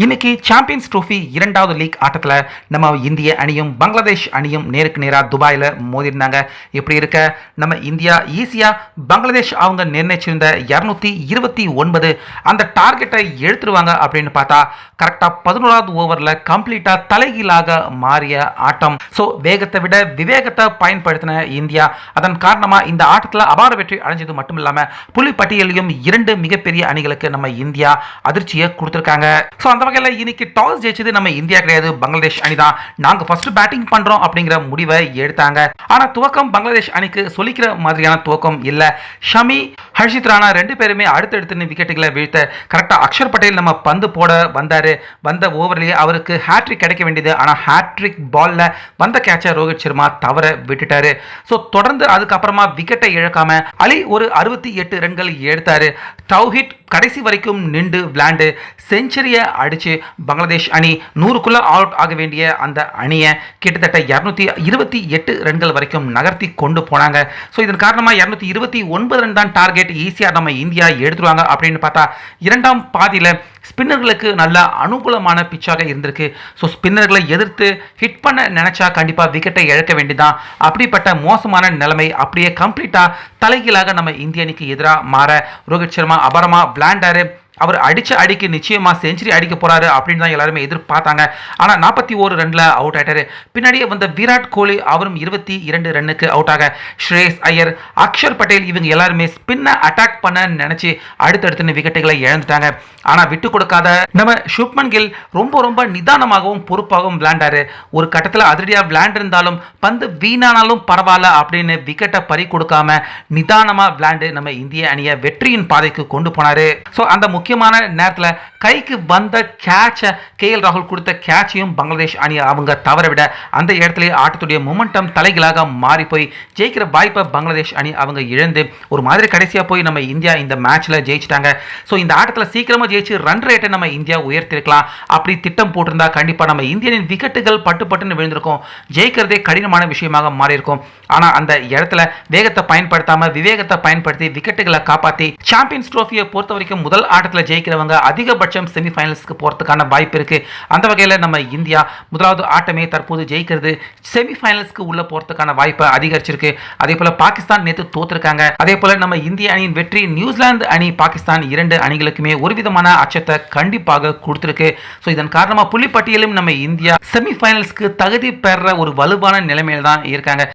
இன்னைக்கு champions trophy இரண்டாவது league ஆட்டத்தில் நம்ம இந்திய அணியும் பங்களாதேஷ் அணியும் நேருக்கு நேராக துபாயில் மோதிருந்தாங்க. இப்படி இருக்க நம்ம இந்தியா ஈஸியாக பங்களாதேஷ் அவங்க நிர்ணயிச்சிருந்த 229 அந்த டார்கெட்டை எடுத்துருவாங்க அப்படின்னு பார்த்தா கரெக்டாக 11வது ஓவரில் கம்ப்ளீட்டாக தலைகீழாக மாறிய ஆட்டம். ஸோ வேகத்தை விட விவேகத்தை பயன்படுத்தின இந்தியா அதன் காரணமாக இந்த ஆட்டத்தில் அபார வெற்றி அடைஞ்சது மட்டும் இல்லாமல் புள்ளி பட்டியலையும் 2 மிகப்பெரிய அணிகளுக்கு நம்ம இந்தியா அதிர்ச்சியை கொடுத்துருக்காங்க. ஸோ அந்த வகையில் இன்னைக்கு டாஸ் ஜெயிச்சது நம்ம இந்தியா கிடையாது, பங்களாதேஷ் அணி தான். நாங்கள் ஃபர்ஸ்ட் பேட்டிங் பண்ணுறோம் அப்படிங்கிற முடிவை எடுத்தாங்க. ஆனால் துவக்கம் பங்களாதேஷ் அணிக்கு சொல்லிக்கிற மாதிரியான துவக்கம் இல்லை. ஷமி, ஹர்ஷித் ராணா 2 பேருமே அடுத்தடுத்து விக்கெட்டுகளை வீழ்த்த கரெக்டாக அக்ஷர் பட்டேல் நம்ம பந்து போட வந்தார். வந்த ஓவர்லேயே அவருக்கு ஹேட்ரிக் கிடைக்க வேண்டியது, ஆனால் ஹேட்ரிக் பாலில் வந்த கேட்சை ரோஹித் சர்மா தவற விட்டுட்டாரு. ஸோ தொடர்ந்து அதுக்கப்புறமா விக்கெட்டை இழக்காம அலி ஒரு 68 ரன்கள் எடுத்தார். தௌஹித் கடைசி வரைக்கும் நின்று விளையாண்டு செஞ்சுரியை அடித்து பங்களாதேஷ் அணி 100க்குள்ள அவுட் ஆக வேண்டிய அந்த அணியை கிட்டத்தட்ட 228 ரன்கள் வரைக்கும் நகர்த்தி கொண்டு போனாங்க. ஸோ இதன் காரணமாக 229 ரன் தான் டார்கெட், ஈஸியாக நம்ம இந்தியா எடுத்துருவாங்க அப்படின்னு பார்த்தா இரண்டாம் பாதியில் ஸ்பின்னர்களுக்கு நல்ல அனுகூலமான பிச்சாக இருந்திருக்கு. ஸோ ஸ்பின்னர்களை எதிர்த்து ஹிட் பண்ண நினைச்சா கண்டிப்பாக விக்கெட்டை இழக்க வேண்டியதான். அப்படிப்பட்ட மோசமான நிலைமை அப்படியே கம்ப்ளீட்டாக தலைகீழாக நம்ம இந்திய அணிக்கு எதிராக மாற ரோஹித் சர்மா அபரமா விளையாண்டாரு. அவர் அடித்த அடிக்கு நிச்சயமாக செஞ்சுரி அடிக்க போகிறாரு அப்படின்னு தான் எல்லாருமே எதிர்பார்த்தாங்க. ஆனால் 41 ரனில் அவுட் ஆகிட்டாரு. பின்னாடியே வந்த விராட் கோலி அவரும் 22 ரன்னுக்கு அவுட் ஆக ஸ்ரேயஸ் ஐயர், அக்ஷர் பட்டேல் இவங்க எல்லாருமே ஸ்பின்னை அட்டாக் பண்ண நினச்சி அடுத்தடுத்து விக்கெட்டுகளை இழந்துட்டாங்க. ஆனால் விட்டு கொடுக்காத நம்ம சுப்மன் கில் ரொம்ப நிதானமாகவும் பொறுப்பாகவும் விளையாண்டாரு. ஒரு கட்டத்தில் அதிரடியாக விளையாண்டிருந்தாலும் பந்து வீணானாலும் பரவாயில்ல அப்படின்னு விக்கெட்டை பறி கொடுக்காம நிதானமாக விளையாண்டு நம்ம இந்திய அணியை வெற்றியின் பாதைக்கு கொண்டு போனாரு. ஸோ அந்த முக்கியமான நேரத்தில் கைக்கு வந்த கேட்சை KL ராகுல் கொடுத்த கேட்சையும் பங்களாதேஷ் அணி அவங்க தவற விட அந்த இடத்துல ஆட்டத்துடைய மொமெண்டம் தலைகளாக மாறி போய் ஜெயிக்கிற வாய்ப்பை பங்களாதேஷ் அணி அவங்க இழந்து ஒரு மாதிரி கடைசியாக போய் நம்ம இந்தியா இந்த மேட்ச்சில் ஜெயிச்சிட்டாங்க. ஸோ இந்த ஆட்டத்தில் சீக்கிரமாக ஜெயிச்சு ரன் ரேட்டை நம்ம இந்தியா உயர்த்திருக்கலாம். அப்படி திட்டம் போட்டிருந்தா கண்டிப்பாக நம்ம இந்தியனின் விக்கெட்டுகள் பட்டுன்னு விழுந்திருக்கும், ஜெயிக்கிறதே கடினமான விஷயமாக மாறியிருக்கும். ஆனால் அந்த இடத்துல வேகத்தை பயன்படுத்தாமல் விவேகத்தை பயன்படுத்தி விக்கெட்டுகளை காப்பாற்றி சாம்பியன்ஸ் ட்ரோஃபியை பொறுத்த வரைக்கும் முதல் ஆட்டத்தில் ஜெயிக்கிறவங்க அதிகபட்சம் செமிஃபைனல்ஸ்க்கு போகிறதுக்கான வாய்ப்பு இருக்கு. அந்த வகையில் நம்ம இந்தியா முதலாவது ஆட்டமே தற்போது ஜெயிக்கிறது செமிஃபைனல்ஸ்க்கு உள்ள போகிறதுக்கான வாய்ப்பை அதிகரிச்சிருக்கு. அதே போல பாகிஸ்தான் நேற்று தோத்துருக்காங்க. அதே போல நம்ம இந்திய அணியின் வெற்றி நியூசிலாந்து அணி பாகிஸ்தான் 2 அணிகளுக்குமே ஒரு விதமான அச்சத்தை கண்டிப்பாக கொடுத்துருக்கு. ஸோ இதன் காரணமாக புள்ளி பட்டியலும் நம்ம இந்தியா செமிஃபைனல்ஸ்க்கு தகுதி பெற ஒரு வலுவான நிலைமையில் தான் இருக்காங்க.